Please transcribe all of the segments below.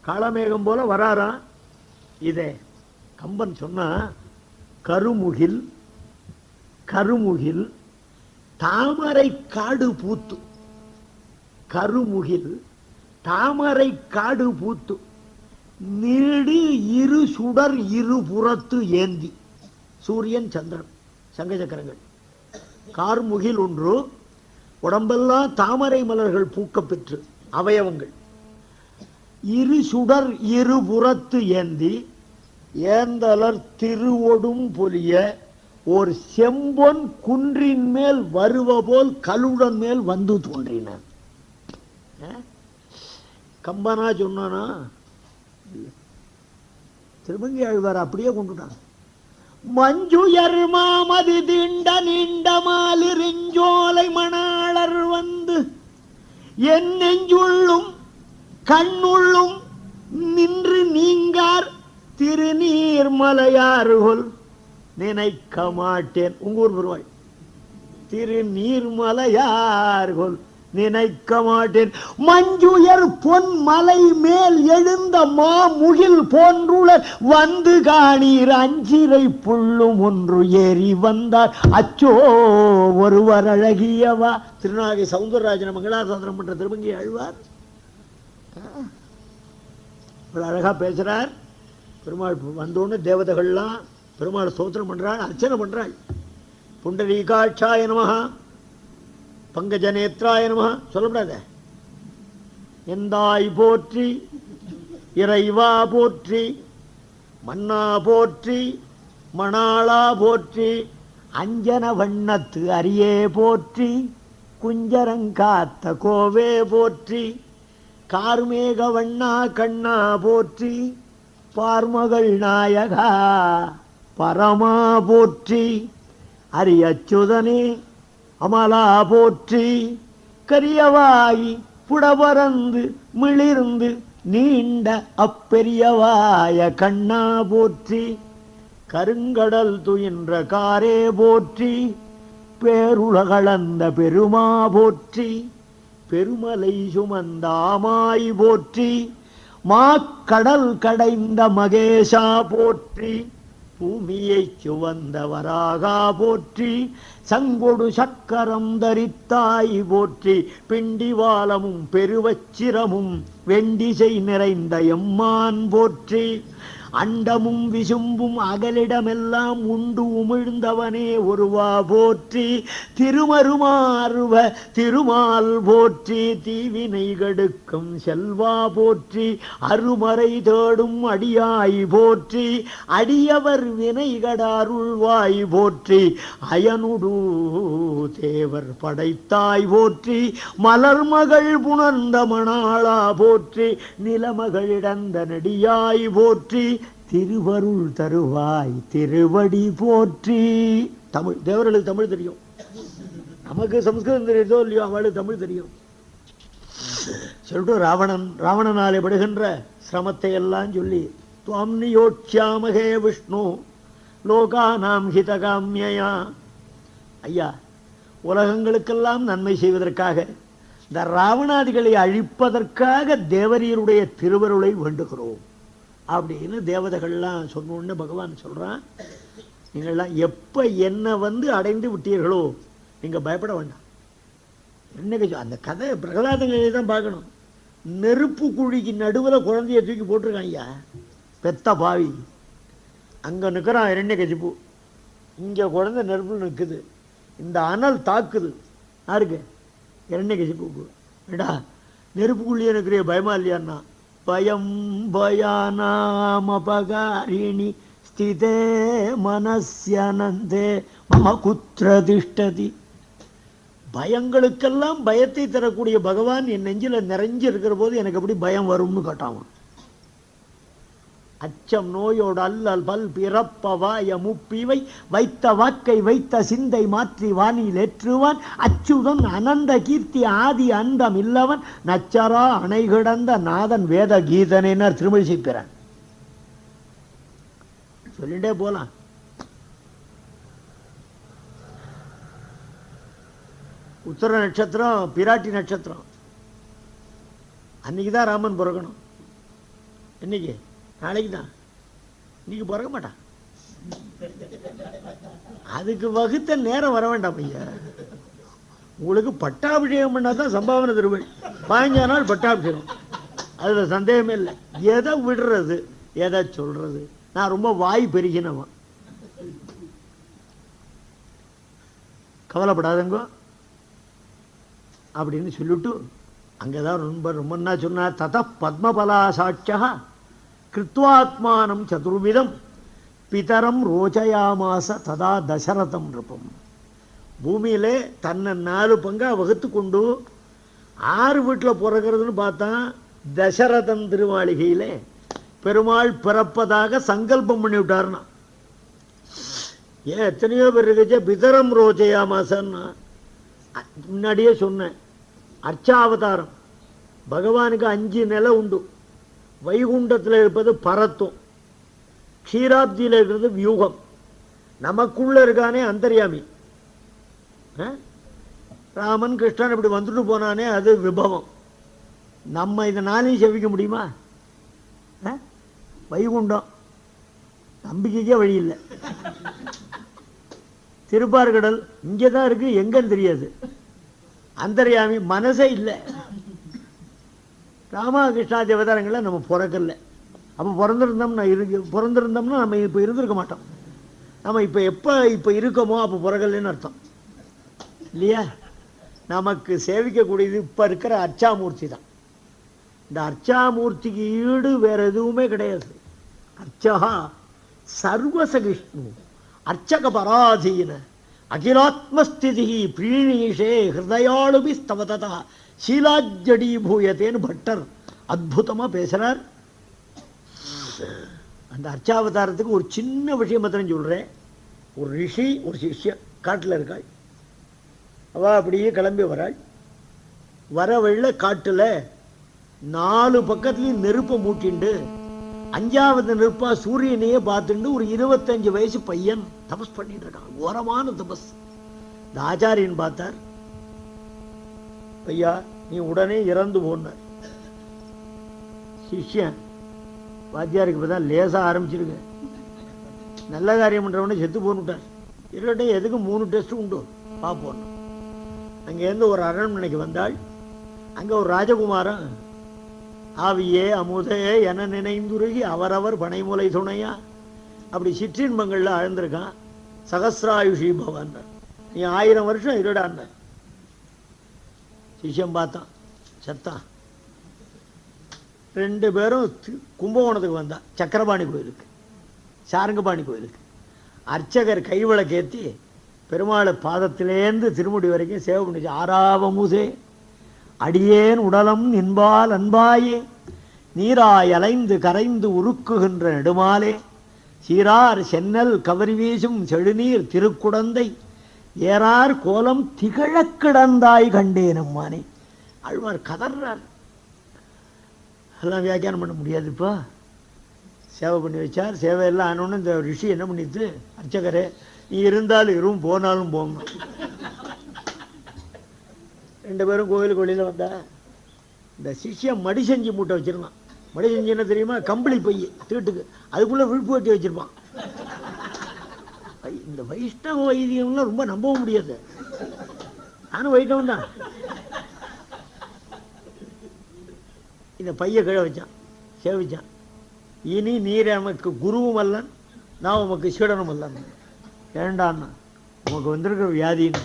காளமேகம் போல வராராம். இதே கம்பன் சொன்னா, கருமுகில் கருமுகில் தாமரை காடு பூத்து, கருமுகில் தாமரை காடு பூத்து நீடு இரு சுடர் இரு புறத்து ஏந்தி. சூரியன் சந்திரன் சங்க சக்கரங்கள். கார்முகில் ஒன்று, உடம்பெல்லாம் தாமரை மலர்கள் பூக்க பெற்று அவயவங்கள். இரு சுடர் இரு புறத்து ஏந்தி ஏந்தலர் திருவொடும் பொலிய ஒரு செம்பொன் குன்றின் மேல் வருவ போல் கலுடன் மேல் வந்து தோன்றின. கம்பனா சொன்னானா? திருமங்கை ஆழ்வார் அப்படியே கொண்டுட்டான். மஞ்சுயர் மாமதி தீண்ட நீண்ட மாலிருஞ்சோலை மணாளர் வந்து என் நெஞ்சுள்ளும் கண்ணுள்ளும் நின்று நீங்கார் திருநீர்மலையாறுகொல் நினைக்க மாட்டேன். உங்க ஊர் பெருவாள். திருநீர்மலையாறுகொல் நினைக்க மாட்டேன். மஞ்சுயர் பொன் மலை மேல் எழுந்த மாமுகில் போன்றுள வந்து காணீர் அஞ்சிரை புள்ளும் ஒன்று ஏறி வந்தார் அச்சோ ஒருவர் அழகியவா. திருநாகை சவுந்தரராஜன மங்களாசாசனம் பண்ற திருமங்கை ஆழ்வார் அழகா பேசுறார். பெருமாள் வந்தோன்னு தேவதைகள்லாம் பெருமாள் ஸ்தோத்திரம் பண்றாள், அர்ச்சனை பண்றாள். புண்டரீகாட்சாய நமஹ பங்கஜநேத்ராய நமஹ சொல்லப்படாத. எந்தாய் போற்றி, இறைவா போற்றி, மன்னா போற்றி, மணாளா போற்றி, அஞ்சன வண்ணத்து அரியே போற்றி, குஞ்சரங்காத்த கோவே போற்றி, கார்மேக வண்ணா கண்ணா போற்றி, பார்மகள் நாயகா பரமா போற்றி, அரியச்சுதனே அமலா போற்றி, கரியவாயி புடபரந்து மிளிர்ந்து நீண்ட அப்பெரியவாய கண்ணா போற்றி, கருங்கடல் துயின்ற காரே போற்றி, பேருலகளந்த பெருமா போற்றி, பெருமலை சுமந்தாமாய் போற்றி, மாக்கடல் கடைந்த மகேஷா போற்றி, பூமியை சுவந்த வராகா போற்றி, சங்கொடு சக்கரம் தரித்தாய் போற்றி, பிண்டிவாலமும் பெருவச்சிரமும் வெண்டிசை நிறைந்த எம்மான் போற்றி, அண்டமும் விசும்பும் அகலிடமெல்லாம் உண்டு உமிழ்ந்தவனே ஒருவா போற்றி, திருமருமாறுவ திருமால் போற்றி, தீவினை கெடுக்கும் செல்வா போற்றி, அருமறை தேடும் அடியாய் போற்றி, அடியவர் வினைகடாருள்வாய் போற்றி, அயனுடு தேவர் படைத்தாய் போற்றி, மலர்மகள் புணர்ந்த மணாளா போற்றி, நிலமகளிடந்த நெடியாய் போற்றி, திருவருள் தருவாய் திருவடி போற்றி. தமிழ் தேவர்களுக்கு தமிழ் தெரியும், நமக்கு சம்ஸ்கிருதம் தெரியுதோ இல்லையோ, அவளுக்கு தமிழ் தெரியும். சொல்லிட்டு ராவணனாலே படுகின்ற சிரமத்தை எல்லாம் சொல்லி, துவாம் நியோட்சியாமகே விஷ்ணு லோகானாம் ஹிதகாமியா. ஐயா, உலகங்களுக்கெல்லாம் நன்மை செய்வதற்காக, இந்த ராவணாதிகளை அழிப்பதற்காக தேவரீருடைய திருவருளை வேண்டுகிறோம் அப்படின்னு தேவதைகள்லாம் சொன்னோன்னு பகவான் சொல்றான், நீங்கள்லாம் எப்ப என்ன வந்து அடைந்து விட்டீர்களோ நீங்க பயப்பட வேண்டாம். என்னைக்கு அந்த கதை பிரகலாதங்களை தான் பார்க்கணும். நெருப்பு குழிக்கு நடுவில் குழந்தைய தூக்கி போட்டிருக்கான் ஐயா, பெத்த பாவி. அங்க நிற்கிறான் இரண்யகசிப்பு, இங்க குழந்தை நெருப்புல நிற்குது, இந்த அனல் தாக்குது யாருக்கு? இரண்யகசிப்புக்கு. ஏடா நெருப்புக்குள்ளேயே இருக்கிற பயமா இல்லையான்னா, பயம் பயானாமபகாரிணி ஸ்திதே மனஸ்யனந்தே மம குத்ர திஷ்டதி. பயங்களுக்கெல்லாம் பயத்தை தரக்கூடிய பகவான் என் நெஞ்சில நிறைஞ்சு இருக்கிற போது எனக்கு எப்படி பயம் வரும்னு கேட்டான். அச்சம் நோயோடு அல்லல் பல் பிறப்பவாய முப்பிவை வைத்த வாக்கை வைத்த சிந்தை மாற்றி வானில் ஏற்றுவான், அச்சுதன் அனந்த கீர்த்தி ஆதி அந்தம் இல்லவன், நச்சரா அணை கிடந்த நாதன் வேத கீதனர் திருமழிசை பெறான். சொல்லிட்டே போலாம். உத்தர நட்சத்திரம் பிராட்டி நட்சத்திரம். அன்னைக்கு தான் ராமன் பிறக்கணும். இன்னைக்கு நாளைக்கு தான். இன்னைக்கு பிறக்க மாட்டான். அதுக்கு வகுத்த நேரம் வர வேண்டாம் ஐயா. உங்களுக்கு பட்டாபிஷேகம் பண்ணா தான் சம்பாவனை திருவள். 15 நாள் பட்டாபிஷேகம், அதுல சந்தேகமே இல்லை. எதை விடுறது எதை சொல்றது? நான் ரொம்ப வாய் பெருகினவன். கவலைப்படாதங்கோ அப்படின்னு சொல்லிட்டு அங்கதான் ரொம்ப ரொம்ப என்ன சொன்னார். தத பத்மபலா சாட்சா கிருத்வாத்மானம் சதுர்விதம் பிதரம் ரோச்சயாமாச ததா தசரதம் நிருப்பம். பூமியிலே தன்னை 4 பங்கா வகுத்து கொண்டு 6 வீட்டில் பிறக்கிறதுன்னு பார்த்தா தசரதன் திருமாளிகையிலே பெருமாள் பிறப்பதாக சங்கல்பம் பண்ணி விட்டார்னா. ஏன் எத்தனையோ பேர் இருக்குச்சே பிதரம் ரோச்சயாமாசன்னா. முன்னாடியே சொன்னேன், அர்ச்சாவதாரம். பகவானுக்கு 5 நிலை உண்டு. வைகுண்டத்தில் இருப்பது பரத்துவம், க்ஷீராப்தியில் இருக்கிறது வியூகம், நமக்குள்ள இருக்கானே அந்தர்யாமி. ராமன் கிருஷ்ணன் இப்படி வந்துட்டு போனானே அது விபவம். நம்ம இதை நாளையும் செவிக்க முடியுமா? வைகுண்டம் நம்பிக்கைக்கே வழி இல்லை. திருப்பார்கடல் இங்கே தான் இருக்கு, எங்கன்னு தெரியாது. அந்தர்யாமி மனசே இல்லை. ராமகிருஷ்ணாதி அவதாரங்களை நம்ம பிறக்கல. அப்போ பிறந்திருந்தோம்னா நம்ம இப்போ இருந்திருக்க மாட்டோம். நம்ம இப்போ இருக்கோமோ அப்போ பிறக்கலன்னு அர்த்தம் இல்லையா? நமக்கு சேவிக்கக்கூடியது இப்போ இருக்கிற அர்ச்சாமூர்த்தி தான். இந்த அர்ச்சாமூர்த்திக்கு ஈடு வேற எதுவுமே கிடையாது. அர்ச்சகா சர்வசகிஷ்ணு அர்ச்சக பராதீன அகிலாத்மஸ்திதி பிரீணீஷே ஹிருதயாளுபி ஸ்தவதா சீலாஜடி பூயத்தேன்னு பட்டர் அற்புதமா பேசுறார். அந்த அர்ச்சாவதாரத்துக்கு ஒரு சின்ன விஷயம் மாத்திரம் சொல்றேன். ஒரு ரிஷி ஒரு சிஷ்யன் காட்டில் இருக்காள். அவ அப்படியே கிளம்பி வராள். வர வெள்ள காட்டுல 4 பக்கத்துலயும் நெருப்பை மூட்டிண்டு 5வது நெருப்பா சூரியனையே பார்த்துட்டு ஒரு 25 வயசு பையன் தபஸ் பண்ணிட்டு இருக்கான். ஓரமான தபஸ். இந்த ஆச்சாரியன் பார்த்தார், ஐயா நீ உடனே இறந்து போனார். சிஷ்யன் வாத்தியாருக்கு இப்பதான் லேசா ஆரம்பிச்சிருக்க, நல்ல காரியம் பண்றவனே செத்து போன்னுட்டார். இருக்கட்டும், எதுக்கு 3 டெஸ்ட் உண்டு பார்ப்போம். அங்கேருந்து ஒரு அரண்மனைக்கு வந்தாள். அங்க ஒரு ராஜகுமாரன் ஆவியே அமுதே என நினைந்துருகி அவரவர் பனைமுலை துணையா அப்படி சிற்றின்பங்கள்ல ஆழ்ந்திருக்கான். சகசிராயுஷி பவன், நீ 1000 வருஷம் இருடான். சிஷ்யம் பார்த்தான், செத்தான். 2 பேரும் கும்பகோணத்துக்கு வந்தா, சக்கரபாணி கோயிலுக்கு, சாரங்கபாணி கோயிலுக்கு. அர்ச்சகர் கைவிளக்கேற்றி பெருமாள் பாதத்திலேருந்து திருமுடி வரைக்கும் சேவை பண்ணிச்சு. ஆறாவமுதே அடியேன் உடலம் நின்பால் அன்பாயே நீராய் அலைந்து கரைந்து உருக்குகின்ற நெடுமாலே சீரார் சென்னல் கவரி வீசும் செழுநீர் திருக்குடந்தை ஏறார் கோலம் திகழக் கிடந்தாய் கண்டேன் அம்மானே. ஆழ்வார் கதர்றார். அதெல்லாம் வியாக்கியானம் பண்ண முடியாது. இப்போ சேவை பண்ணி வச்சார். சேவை எல்லாம் ஆனோன்னு இந்த ரிஷி என்ன பண்ணிட்டு, அர்ச்சகரே நீ இருந்தாலும் இரும் போனாலும் போகணும். 2 பேரும் கோயிலுக்கு வெளியில் வந்தா. இந்த சிஷ்யம் மடி செஞ்சு மூட்டை வச்சிருந்தான். மடி செஞ்சு என்ன தெரியுமா? கம்பளி பைய தீட்டுக்கு, அதுக்குள்ள விழுப்பு வட்டி வச்சிருப்பான். இந்த வைஷ்ணவ வைத்தியம்லாம் ரொம்ப நம்பவும் முடியாது. நானும் வைஷ்ணவன் தான். இந்த பைய கீழே வச்சான், சேவிச்சான். இனி நீர் நமக்கு குருவும் அல்லன், நான் உமக்கு சீடனும் அல்லன். ஏண்டான்னா உமக்கு வந்திருக்கிற வியாதின்னு.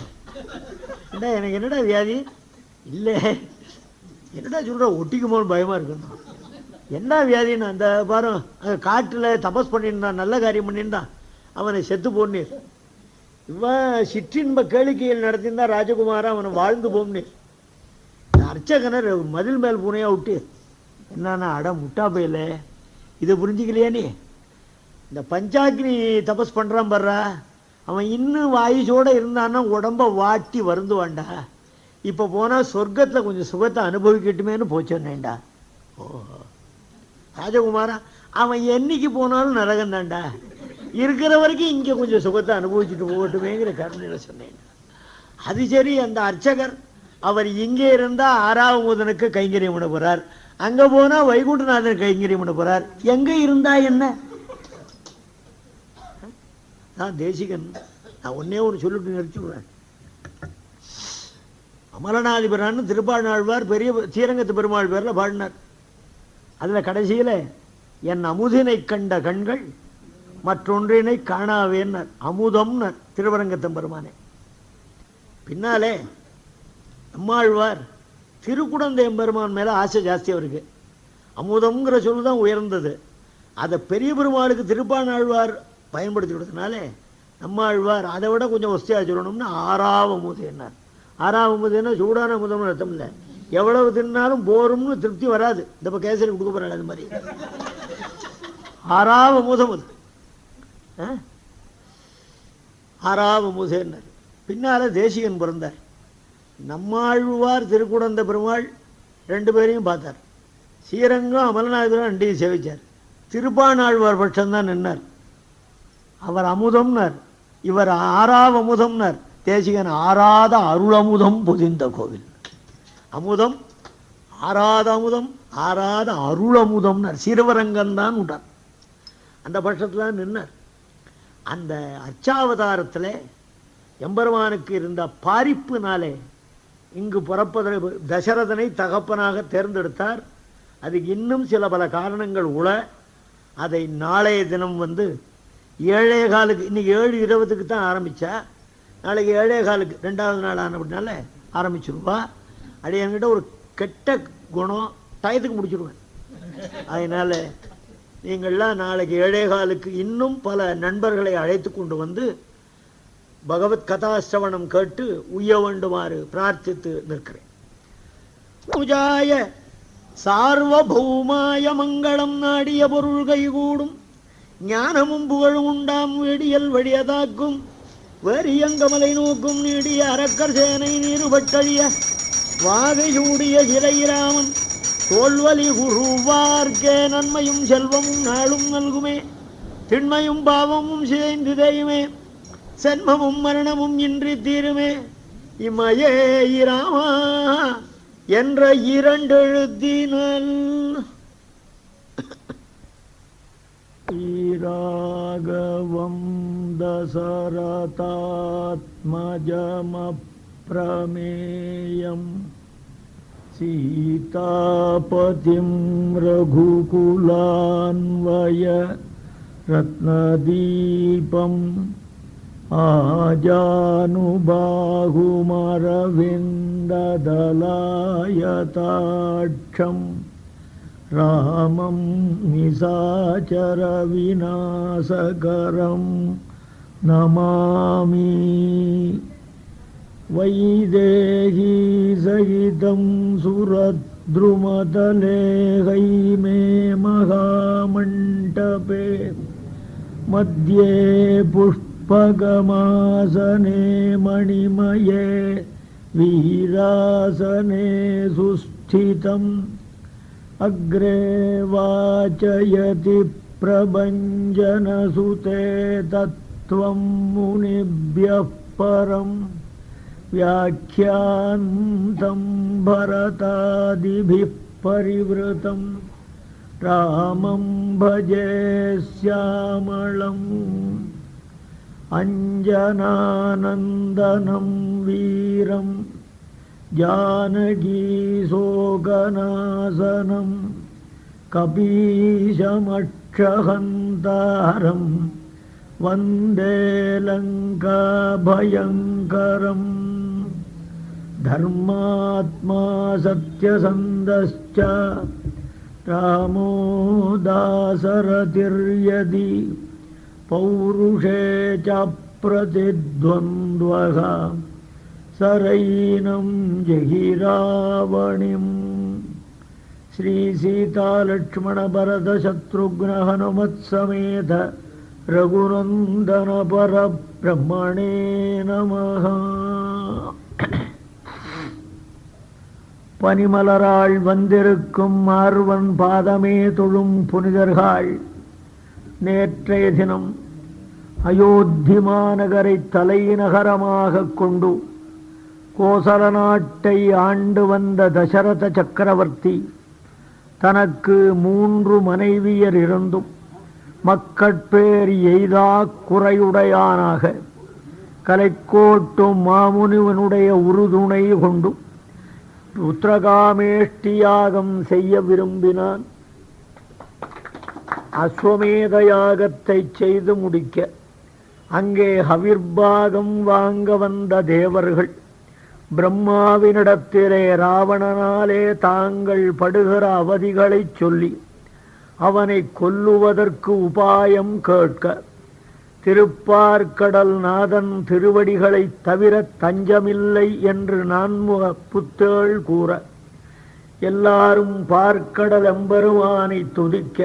ஏண்டா எனக்கு என்னடா வியாதி? இல்லை என்னடா சொல்ற, ஒட்டிக்குமோன்னு பயமா இருக்குன்னா. என்ன வியாதின்னு? அந்த பாரு காட்டில் தபஸ் பண்ணியிருந்தான், நல்ல காரியம் பண்ணியிருந்தான், அவனை செத்து போனீர். இவன் சிற்றின்ப கேளிக்கையில் நடத்தியிருந்தான் ராஜகுமாரன், அவனை வாழ்ந்து போனீர். அர்ச்சகனர் மதில் மேல் பூனையா விட்டு என்னன்னா, அட முட்டா போயில, இதை புரிஞ்சுக்கலையா நீ? இந்த பஞ்சாக்னி தபஸ் பண்றான் பர்றா, அவன் இன்னும் வாயுசோட இருந்தான்னா உடம்ப வாட்டி வருந்துவான்டா. இப்ப போனா சொர்க்கத்துல கொஞ்சம் சுகத்தை அனுபவிக்கட்டுமேனு போச்சேன்டா. ஓஹோ ராஜகுமாரா, அவன் என்னைக்கு போனாலும் நரகம் தான்டா, இருக்கிற வரைக்கும் இங்க கொஞ்சம் சுகத்தை அனுபவிச்சுட்டு போகட்டுமேங்கிற கருணையில சொன்னேன். அது சரி, அந்த அர்ச்சகர் அவர் இங்கே இருந்தா 6ஆவது முதனுக்கு கைங்கரியம் பண்ண போறார். அங்க போனா வைகுண்டநாதர் கைங்கரியம் பண்ண போறார். எங்க இருந்தா என்ன? தேசிகன் நான் ஒன்னே ஒரு சொல்லிட்டு நிறுத்திடுவேன். அமலநாதிபரான்னு திருப்பாழ்வார் பெரிய ஸ்ரீரங்கத்து பெருமாள் பேர்ல பாடினார். அதுல கடைசியில என் அமுதினை கண்ட கண்கள் மற்றொன்றினை காணாவேன்னர். அமுதம்னர் திருவரங்கத்தம் பெருமானே. பின்னாலே நம்மாழ்வார் திருக்குடந்தை எம்பெருமான் மேல ஆசை ஜாஸ்தி அவருக்கு. அமுதம்ங்கிற சொல்லு தான் உயர்ந்தது. அதை பெரிய பெருமாளுக்கு திருப்பாணாழ்வார் பயன்படுத்தி கொடுத்தனாலே நம்மாழ்வார் அதை விட கொஞ்சம் வசதியாக சொல்லணும்னா ஆறாவ அமுது என்னார். ஆறாவ அமுதுன்னா சூடான அமுதம்னு அர்த்தம் இல்லை. எவ்வளவு தின்னாலும் போரும்னு திருப்தி வராது. இந்த இப்போ கேசரி கொடுக்க போறாள் அது மாதிரி ஆறாவ அமுதம் அது. ஆறாவ அமுதேன்னார். பின்னால தேசிகன் பிறந்தார். நம்மாழ்வார் திருக்குடந்த பெருமாள் ரெண்டு பேரையும் பார்த்தார். ஸ்ரீரங்கம் அமலநாதபுரம் ரெண்டையும் சேவிச்சார். திருப்பாணாழ்வார் பட்சம்தான் நின்னார். அவர் அமுதம்னார், இவர் ஆறாவ அமுதம்னார். தேசிகன் ஆறாத அருளமுதம் பொதிந்த கோவில். அமுதம் ஆறாத அமுதம், ஆறாத அருளமுதம்னார். சிறுவரங்கம்தான் உண்டார். அந்த பட்சத்தில் நின்னார். அந்த அர்ச்சாவதாரத்தில் எம்பெருமானுக்கு இருந்த பாரிப்புனாலே இங்கு புறப்பதற்கு தசரதனை தகப்பனாக தேர்ந்தெடுத்தார். அதுக்கு இன்னும் சில பல காரணங்கள் உள. அதை நாளைய தினம் 7:15, இன்னைக்கு 7:20 தான் ஆரம்பித்தா, நாளைக்கு 7:15 2வது நாள் ஆனப்படினால ஆரம்பிச்சிருவா. அது என்கிட்ட ஒரு கெட்ட குணம், டயத்துக்கு முடிச்சிருவேன். அதனால நீங்கள்லாம் நாளைக்கு 7:15 இன்னும் பல நண்பர்களை அழைத்து கொண்டு வந்து பகவத் கதாஸ்ரவணம் கேட்டு உய்ய வேண்டுமாறு பிரார்த்தித்து நிற்கிறேன். பூஜாய சார்வபௌமாய மங்களம் நாடிய பொருள் கைகூடும் ஞானமும் புகழும் உண்டாம் வெடியல் வழியதாக்கும் வரியங்கமலை நோக்கும் நீடிய அரக்கர் சேனை நீருபட்டழிய வாகை சூடிய சிலைராமன் தோல்வலி குருவார்க்கே நன்மையும் செல்வமும் நாளும் நல்குமே திண்மையும் பாவமும் சிதைந்து தேயுமே சென்மமும் மரணமும் இன்றி தீருமே இமையே இராமா என்ற 2 எழுத்தினல் ஈராகவம் தசரதாத்மஜமப்ரமேயம் சீதாபதிம் ரகுகுலான்வய ரத்னதீபம் ஆஜானுபாகுமரவிந்ததலாயதாட்சம் ராமம் நிசாச்சர விநாசகரம் நமாமி வைதேகி சகிதம் சுரத்ருமதலே ஹைமே மகாமண்டபே மத்யே புஷ்பகமாசனே மணிமயே வீராசனே சுஸ்திதம் அக்ரே வாச்சயதி பிரபஞ்சனசுதே தத்வம் முனிப்யः பரம் வியாக்கியாந்தம் பரதாதிபிः பரிவ்ருதம் ராமம் பஜே ஸ்யாமளம் அஞ்சனானந்தனம் வீரம் ஜானகி சோகநாசனம் கபீஷமக்ஷஹந்தாரம் வந்தே லங்காபயங்கரம் தர்மாத்மா சத்யசந்தஸ்ச ராமோ தாசரதிர்யதி பௌருஷே ச பிரதித்வந்த்வஹ சரைனம் ஜெகிராவணிம் ஸ்ரீ சீதா லக்ஷ்மண பரத சத்ருக்ன ஹனுமத் சமேத ரகுநந்தன பரபிரம்மணே நமஹ. பனிமலராள் வந்திருக்கும் ஆர்வன் பாதமே தொழும் புனிதர்கள் நேற்றைய தினம் அயோத்தி மாநகரை தலைநகரமாக கொண்டு கோசல நாட்டை ஆண்டு வந்த தசரத சக்கரவர்த்தி தனக்கு 3 மனைவியர் இருந்தும் மக்கட்பேர் எய்தா குறையுடையானாக கலைக்கோட்டும் மாமுனிவனுடைய உறுதுணை கொண்டும் உத்திரகாமேஷ்டியாகம் செய்ய விரும்பினான். அஸ்வமேத யாகத்தை செய்து முடிக்க அங்கே ஹவிர்பாகம் வாங்க வந்த தேவர்கள் பிரம்மாவினிடத்திலே ராவணனாலே தாங்கள் படுகிற அவதிகளை சொல்லி அவனை கொல்லுவதற்கு உபாயம் கேட்க திருப்பார்க்கடல் நாதன் திருவடிகளை தவிர தஞ்சமில்லை என்று நான்முக புத்தேள் கூற எல்லாரும் பார்க்கடல் எம்பெருமானை துதிக்க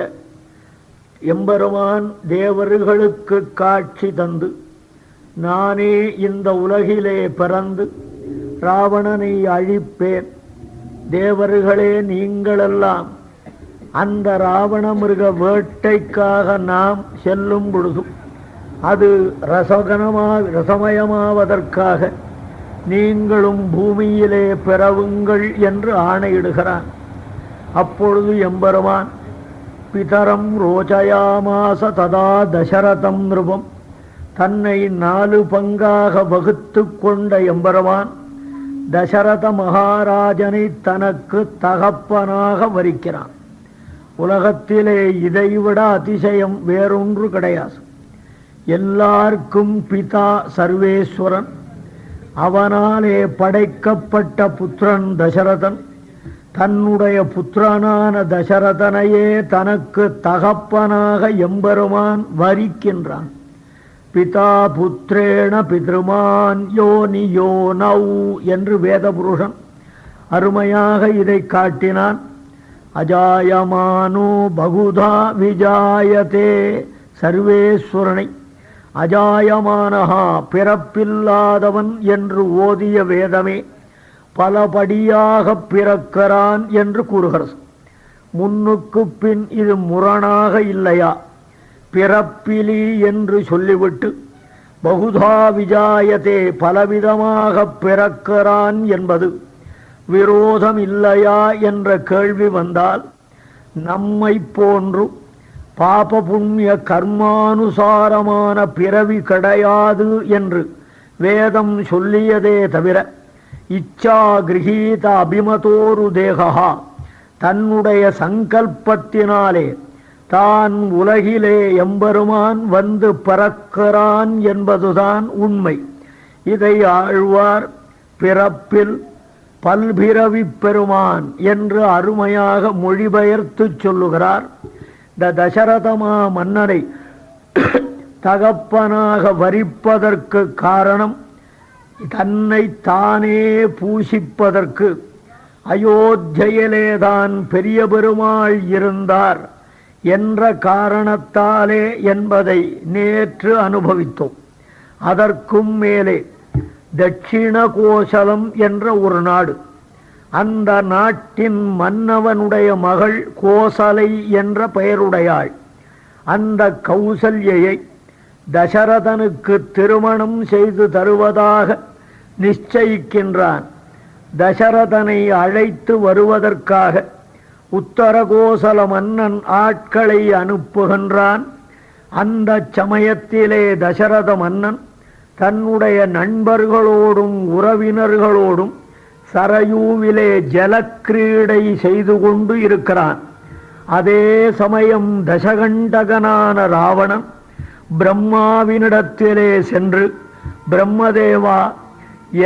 எம்பெருமான் தேவர்களுக்கு காட்சி தந்து நானே இந்த உலகிலே பிறந்து ராவணனை அழிப்பேன், தேவர்களே நீங்களெல்லாம் அந்த ராவண மிருக வேட்டைக்காக நாம் செல்லும் பொழுதும் அது ரசமயமாவதற்காக நீங்களும் பூமியிலே பிறவுங்கள் என்று ஆணையிடுகிறான். அப்பொழுது எம்பெருமான் பிதரம் ரோச்சயாமாச ததா தசரதம் நிருபம் தன்னை 4 பங்காக வகுத்து கொண்ட எம்பெருமான் தசரத மகாராஜனை தனக்கு தகப்பனாக வரிக்கிறான். உலகத்திலே இதைவிட அதிசயம் வேறொன்று கிடையாது. எல்லாருக்கும் பிதா சர்வேஸ்வரன், அவனாலே படைக்கப்பட்ட புத்திரன் தசரதன் தன்னுடைய புத்திரனான தசரதனையே தனக்கு தகப்பனாக எம்பெருமான் வரிக்கின்றான். பிதா புத்திரேண பித்ருமான் யோனியோ நௌ என்று வேதபுருஷன் அருமையாக இதை காட்டினான். அஜாயமானோ பகுதா விஜாயதே சர்வேஸ்வரனை அஜாயமானஹா பிறப்பில்லாதவன் என்று ஓதிய வேதமே பலபடியாக பிறக்கிறான் என்று கூறுகிறது. முன்னுக்கு பின் இது முரணாக இல்லையா? பிறப்பிலி என்று சொல்லிவிட்டு பகுதா விஜாயதே பலவிதமாக பிறக்கிறான் என்பது விரோதம் இல்லையா என்ற கேள்வி வந்தால், நம்மை போன்று பாப புண்ணிய கர்மானுசாரமான பிறவி கிடையாது என்று வேதம் சொல்லியதே தவிர இச்சா கிரகீத அபிமதோரு தேகா தன்னுடைய சங்கல்பத்தினாலே தான் உலகிலே எம்பெருமான் வந்து பிறக்கிறான் என்பதுதான் உண்மை. இதை ஆழ்வார் பிறப்பில் பல்பிறவி பெருமான் என்று அருமையாக மொழிபெயர்த்து சொல்லுகிறார். இந்த தசரதமா மன்னரை தகப்பனாக வரிப்பதற்கு காரணம் தன்னை தானே பூசிப்பதற்கு அயோத்தியிலேதான் பெரிய பெருமாள் இருந்தார் என்ற காரணத்தாலே என்பதை நேற்று அனுபவித்தோம். அதற்கும் மேலே தட்சிண கோசலம் என்ற ஒரு நாடு, அந்த நாட்டின் மன்னவனுடைய மகள் கோசலை என்ற பெயருடையாள். அந்த கௌசல்யை தசரதனுக்கு திருமணம் செய்து தருவதாக நிச்சயிக்கின்றான். தசரதனை அழைத்து வருவதற்காக உத்தரகோசல மன்னன் ஆட்களை அனுப்புகின்றான். அந்த சமயத்திலே தசரத மன்னன் தன்னுடைய நண்பர்களோடும் உறவினர்களோடும் சரயூவிலே ஜலக்கிரீடை செய்து கொண்டு இருக்கிறான். அதே சமயம் தசகண்டகனான ராவணன் பிரம்மாவினிடத்திலே சென்று, பிரம்மதேவா,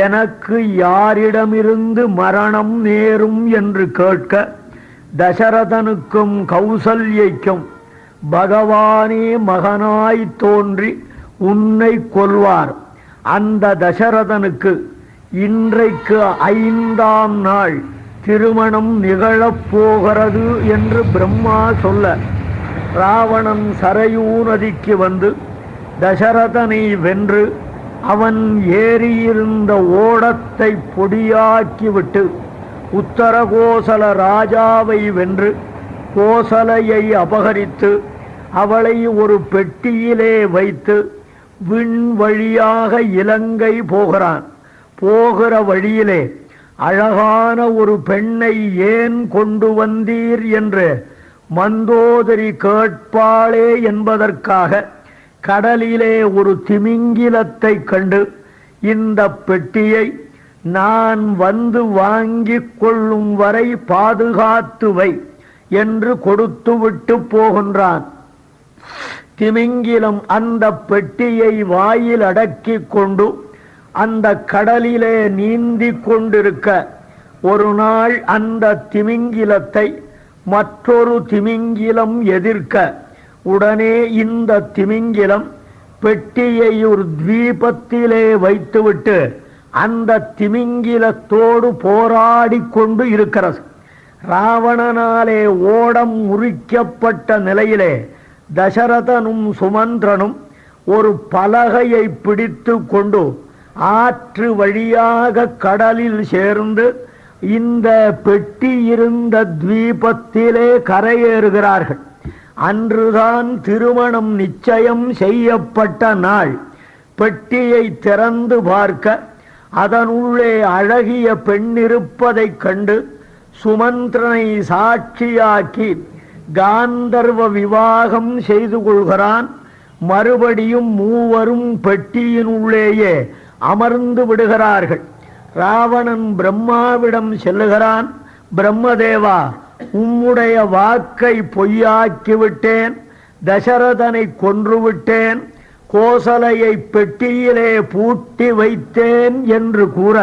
எனக்கு யாரிடமிருந்து மரணம் நேரும் என்று கேட்க, தசரதனுக்கும் கௌசல்யைக்கும் பகவானே மகனாய் தோன்றி உன்னை கொல்வார். அந்த தசரதனுக்கு இன்றைக்கு 5ஆம் நாள் திருமணம் நிகழப்போகிறது என்று பிரம்மா சொல்ல, ராவணன் சரையூ நதிக்கு வந்து தசரதனை வென்று அவன் ஏறியிருந்த ஓடத்தை பொடியாக்கிவிட்டு உத்தரகோசல ராஜாவை வென்று கோசலையை அபகரித்து அவளை ஒரு பெட்டியிலே வைத்து விண் வழியாக இலங்கை போகிறான். போகிற வழியிலே அழகான ஒரு பெண்ணை ஏன் கொண்டு வந்தீர் என்று மந்தோதரி கேட்பாளே என்பதற்காக கடலிலே ஒரு திமிங்கிலத்தை கண்டு இந்த பெட்டியை நான் வந்து வாங்கிக் கொள்ளும் வரை பாதுகாத்து வை என்று கொடுத்து விட்டு போகின்றான். திமிங்கிலம் அந்த பெட்டியை வாயில் அடக்கி கொண்டு அந்த கடலிலே நீந்தி கொண்டிருக்க ஒரு நாள் அந்த திமிங்கிலத்தை மற்றொரு திமிங்கிலம் எதிர்க்க உடனே இந்த திமிங்கிலம் பெட்டியை ஒரு தீபத்திலே வைத்துவிட்டு அந்த திமிங்கிலத்தோடு போராடி கொண்டு இருக்கிறது. ராவணனாலே ஓடம் முறிக்கப்பட்ட நிலையிலே தசரதனும் சுமந்திரனும் ஒரு பலகையை பிடித்து கொண்டு ஆற்று வழியாக கடலில் சேர்ந்து இந்த பெட்டி இருந்த தீபத்திலே கரையேறுகிறார்கள். அன்றுதான் திருமணம் நிச்சயம் செய்யப்பட்ட நாள். பெட்டியை திறந்து பார்க்க அதனுள்ளே அழகிய பெண்ணிருப்பதைக் கண்டு சுமந்திரனை சாட்சியாக்கி காந்தர்வ விவாகம் செய்து கொள்கிறான். மறுபடியும் மூவரும் பெட்டியினுள்ளேயே அமர்ந்து விடுகிறார்கள். ராவணன் பிரம்மாவிடம் செல்லுகிறான். பிரம்மதேவா, உம்முடைய வாக்கை பொய்யாக்கிவிட்டேன், தசரதனை கொன்றுவிட்டேன், கோசலையை பெட்டியிலே பூட்டி வைத்தேன் என்று கூற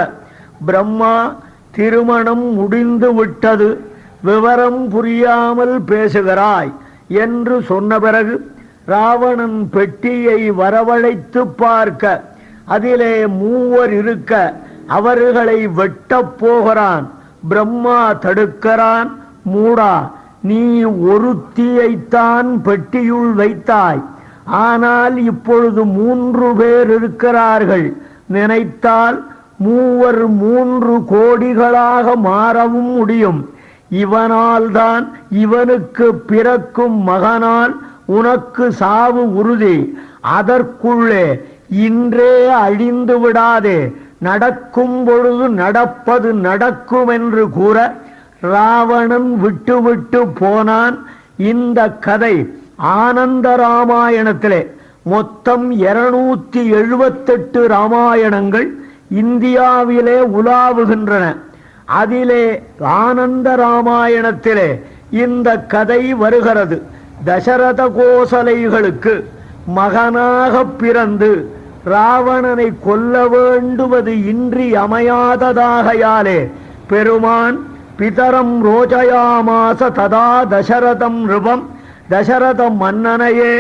பிரம்மா திருமணம் முடிந்து விட்டது, விவரம் புரியாமல் பேசுகிறாய் என்று சொன்ன பிறகு ராவணன் பெட்டியை வரவழைத்து பார்க்க அதிலே மூவர் இருக்க அவர்களை வெட்டப் போகிறான். பிரம்மா தடுக்கிறான். மூடா, நீ ஒருத்தியைத்தான் பெட்டியுள் வைத்தாய், ஆனால் இப்பொழுது 3 பேர் இருக்கிறார்கள். நினைத்தால் மூவர் 3 கோடிகளாக மாறவும் முடியும். இவனால் தான் இவனுக்கு பிறக்கும் மகனால் உனக்கு சாவு உறுதி. அதற்குள்ளே இன்றே அழிந்து விடாதே, நடக்கும் பொழுது நடப்பது நடக்கும் என்று கூற ராவணன் விட்டு போனான். இந்த கதை ஆனந்த ராமாயணத்திலே மொத்தம் 278 ராமாயணங்கள் இந்தியாவிலே உலாவுகின்றன. அதிலே ஆனந்த ராமாயணத்திலே இந்த கதை வருகிறது. தசரத கோசலைகளுக்கு மகனாக பிறந்து ராவணனை கொல்ல வேண்டுவது இன்றி அமையாததாகையாலே பெருமான் பிதரம் ரோஜயாமாச ததா தசரதம் நிருபம், தசரத மன்னனையே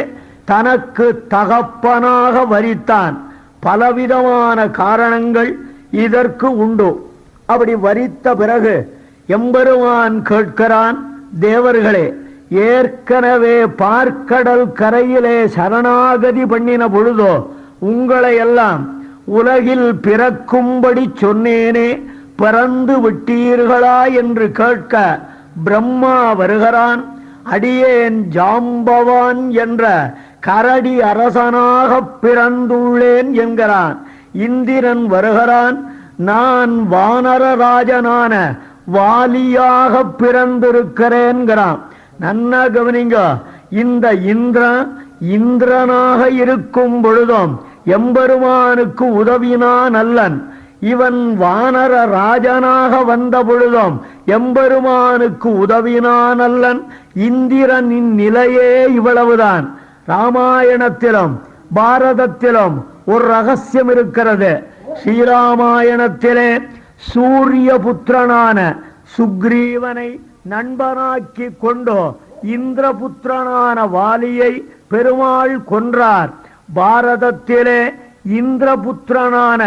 தனக்கு தகப்பனாக வரித்தான். பலவிதமான காரணங்கள் இதற்கு உண்டு. அப்படி வரித்த பிறகு எம்பெருமான் கேட்கிறான், தேவர்களே, ஏற்கனவே பார்க்கடல் கரையிலே சரணாகதி பண்ணின பொழுதோ உங்களை எல்லாம் உலகில் பிறக்கும்படி சொன்னேனே, பிறந்து விட்டீர்களா என்று கேட்க பிரம்மா வருகிறான். அடியேன் ஜாம்பவான் என்ற கரடி அரசனாக பிறந்துள்ளேன் என்கிறான். இந்திரன் வருகிறான். நான் வானரராஜனான வாலியாக பிறந்திருக்கிறேன்கிறான். நன்னா கவனிங்க, இந்த இந்திரனாக இருக்கும் பொழுதும் எம்பெருமானுக்கு உதவினான் அல்லன். இவன் வானர ராஜனாக வந்த பொழுதும் எம்பெருமானுக்கு உதவினான் அல்லன். இந்திரனின் நிலையே இவ்வளவுதான். ராமாயணத்திலும் பாரதத்திலும் ஒரு ரகசியம் இருக்கிறது. ஸ்ரீராமாயணத்திலே சூரிய புத்திரனான சுக்ரீவனை நண்பனாக்கி கொண்டு இந்திரபுத்திரனான வாலியை பெருமாள் கொன்றார். பாரதத்திலே இந்திரபுத்திரனான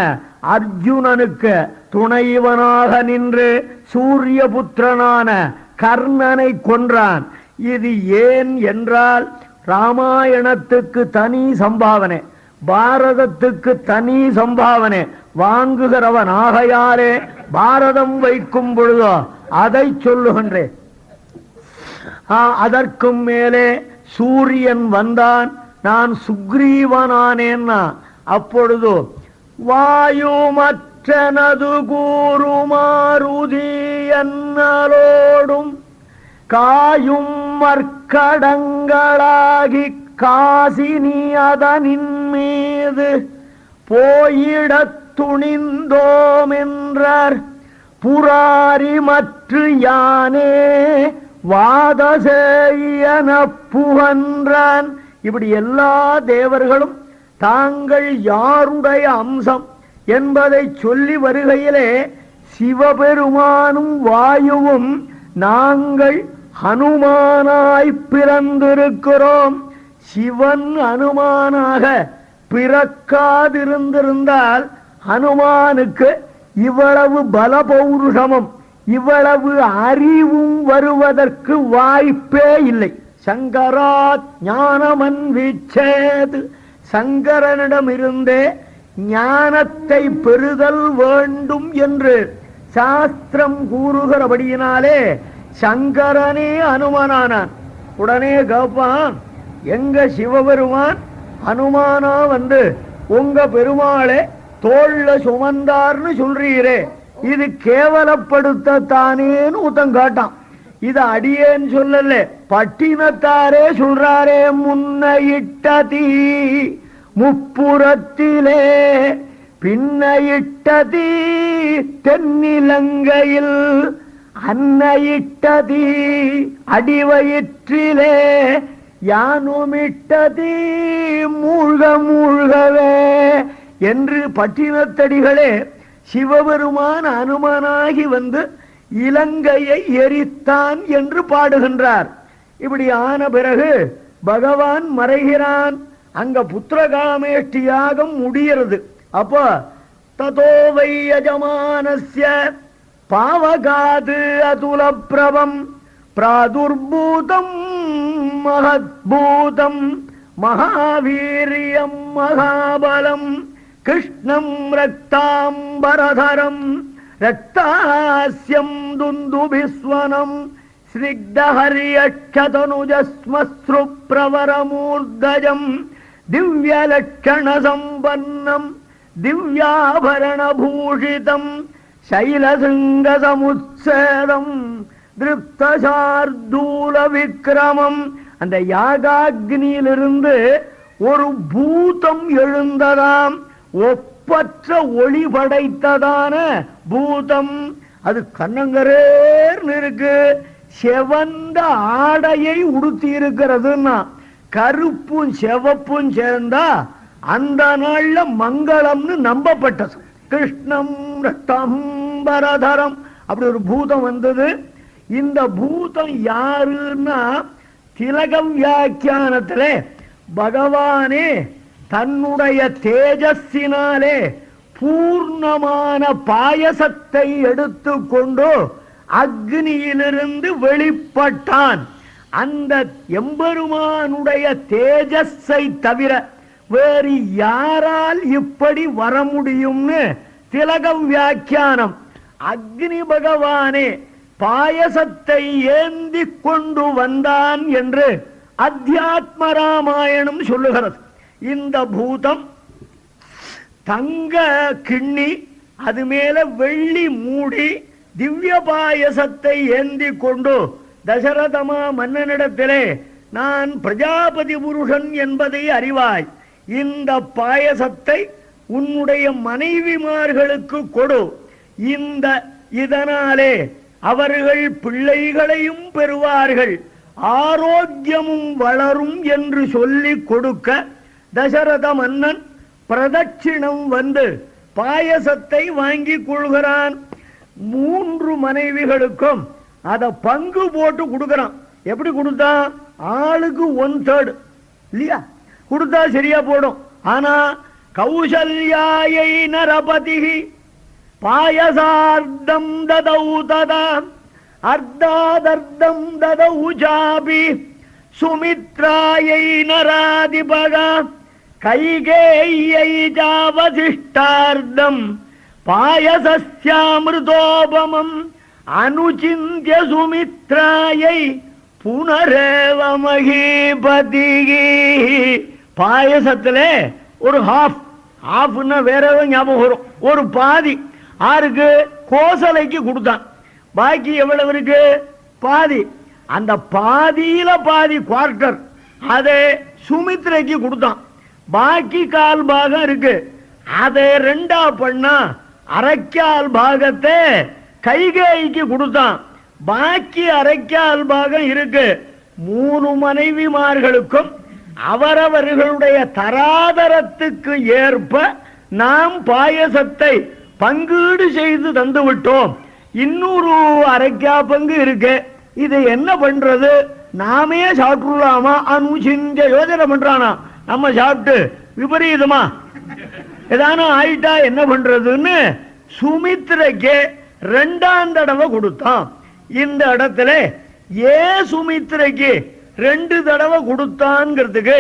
அர்ஜுனனுக்கு துணைவனாக நின்று சூரிய புத்திரனான கர்ணனை கொன்றான். இது ஏன் என்றால் ராமாயணத்துக்கு தனி சம்பாவனை, பாரதத்துக்கு தனி சம்பாவனை வாங்குகிறவன் ஆகையாலே பாரதம் வைக்கும் பொழுதோ அதை சொல்லுகின்றேன். அதற்கும் மேலே சூரியன் வந்தான். நான் சுக்ரீவனானேன்னா அப்பொழுது வாயுமத் கற்றனது கூறுமாருதி என்னலோடும் காயும் மற்கடங்களாகி காசினி அதனின் மீது போயிடத் துணிந்தோம் என்றார் புராரி மற்று யானே வாதசேயன புகன்றான். இப்படி எல்லா தேவர்களும் தாங்கள் யாருடைய அம்சம் என்பதை சொல்லி வருகையிலே சிவபெருமானும் வாயுவும் நாங்கள் ஹனுமானாய் பிறந்திருக்கிறோம். சிவன் ஹனுமானாக பிறக்காதிருந்திருந்தால் ஹனுமானுக்கு இவ்வளவு பலபௌருஷமும் இவ்வளவு அறிவும் வருவதற்கு வாய்ப்பே இல்லை. சங்கராத் ஞானமன் வீச்சேது, சங்கரனிடமிருந்தே ஞானத்தை பெறுதல் வேண்டும் என்று சாஸ்திரம் கூறுகிறபடியினாலே சங்கரனே அனுமானானான். உடனே கேப்பான், எங்க சிவபெருமான் அனுமானா வந்து உங்க பெருமாளே தோல்ல சுமந்தார்னு சொல்றீரே, இது கேவலப்படுத்தத்தானேன்னு ஊத்தம் காட்டான். இது அடியேன்னு சொல்லல, பட்டினத்தாரே சொல்றாரே. முன்னையிட்ட தீ முப்புறத்திலே பின்னையிட்ட தீ தென்னிலங்கையில் அன்னையிட்ட தீ அடிவயிற்றிலே யானுமிட்ட தீ மூழ்க மூழ்கவே என்று பட்டினத்தடிகளே சிவபெருமான் அனுமனாகி வந்து இலங்கையை எரித்தான் என்று பாடுகின்றார். இப்படி ஆன பிறகு பகவான் மறைகிறான். அங்க புத்திரகாமேஷ்டி யாகம் முடிகிறது. அப்போ ததோ வை யஜமானஸ்ய பாவகாது அதுல பிரபம் பிராதுர்பூதம் மகத்பூதம் மகாவீரியம் மகாபலம் கிருஷ்ணம் ரக்தாம்பரதரம் ரக்தாஸ்யம் துந்துபிஸ்வனம் ஸ்னிக்தஹரியக்ஷதனுஜஸ்மஸ்ரு பிரவரமூர்தஜம் திவ்யலக்ஷண சம்பன்னம் திவ்யாபரணபூஷிதம் சைலசிங்கசமுத்சேதம் திருப்தசார்தூல விக்ரமம். அந்த யாகாக்னியிலிருந்து ஒரு பூதம் எழுந்ததாம், ஒப்பற்ற ஒளி படைத்ததான பூதம். அது கண்ணங்கரேர்னு இருக்கு, செவந்த ஆடையை உடுத்தி இருக்கிறதுன்னா. கருப்பும் செவப்பும் சேர்ந்தா அந்த நாள்ல மங்களம்னு நம்பப்பட்டது. கிருஷ்ணம் ரக்தம்பரதரம் அப்படி ஒரு பூதம் வந்தது. இந்த பூதம் யாருன்னா திலகம் வியாக்கியானத்திலே பகவானே தன்னுடைய தேஜஸினாலே பூர்ணமான பாயசத்தை எடுத்துக்கொண்டு அக்னியிலிருந்து வெளிப்பட்டான். அந்த எம்பெருமானுடைய தேஜஸை தவிர வேறு யாரால் இப்படி வர முடியும்னு திலகம் வியாக்கியானம். அக்னி பகவானே பாயசத்தை ஏந்தி கொண்டு வந்தான் என்று அத்தியாத்ம ராமாயணம் சொல்லுகிறது. இந்த பூதம் தங்க கிண்ணி, அது மேல வெள்ளி மூடி திவ்ய பாயசத்தை ஏந்தி கொண்டு தசரதமா மன்னனிடத்திலே நான் பிரஜாபதி புருஷன் என்பதை அறிவாய், இந்த பாயசத்தை உன்னுடைய மனைவிமார்களுக்கு கொடு, இதனாலே அவர்கள் பிள்ளைகளையும் பெறுவார்கள், ஆரோக்கியமும் வளரும் என்று சொல்லி கொடுக்க தசரத மன்னன் பிரதட்சிணம் வந்து பாயசத்தை வாங்கி கொள்கிறான். 3 மனைவிகளுக்கும் அதை பங்கு போட்டு கொடுக்கிறான். எப்படி கொடுத்தான்? ஆளுக்கு 1/3 இல்லையா கொடுத்தா சரியா போடும். ஆனா கௌசல்யாயை நரபதி பாயசார்த்தம் ததௌ ததா அர்த்தாதர்த்தம் ததௌ சாபி சுமித்ராயை நராதிபகா கைகேயை ஜாவசிஷ்டார்த்தம் பாயசஸ்யாமிருதோபமம் அனுசிந்திய சுமித்ராயை புனரேவ மகீபதி. பாயசத்திலே ஒரு ஹாஃப்னா வேற ஞாபகம் வரும், ஒரு பாதி ஆருக்கு? கோசலைக்கு கொடுத்தான். பாக்கி எவ்வளவு இருக்கு? பாதி. அந்த பாதியில பாதி குவார்டர் அதை சுமித்ரைக்கு கொடுத்தான். பாக்கி கால் பாகம் இருக்கு. அதை ரெண்டா பண்ணா அரைக்கால் பாகத்தை கைகேயிக்கு கொடுத்தான். பாக்கி அரைக்கால் பாகம் இருக்கு. 3 மனைவிமார்களுக்கும் அவரவர்களுடைய தராதரத்துக்கு ஏற்ப நாம் பாயசத்தை பங்கீடு செய்து தந்து விட்டோம். இன்னொரு அரைக்கா பங்கு இருக்கு. இதை என்ன பண்றது? நாமே சாப்பிடலாமா? அனுசிஞ்ச யோஜனை பண்றானா. நம்ம சாப்பிட்டு விபரீதமா ஏதான ஆயிட்டா என்ன பண்றதுன்னு சுமித்ரைக்கு 2ஆம் தடவை கொடுத்தான். இந்த இடத்துல ஏன் சுமித்ரைக்கு 2 தடவை கொடுத்தான்ங்கிறதுக்கு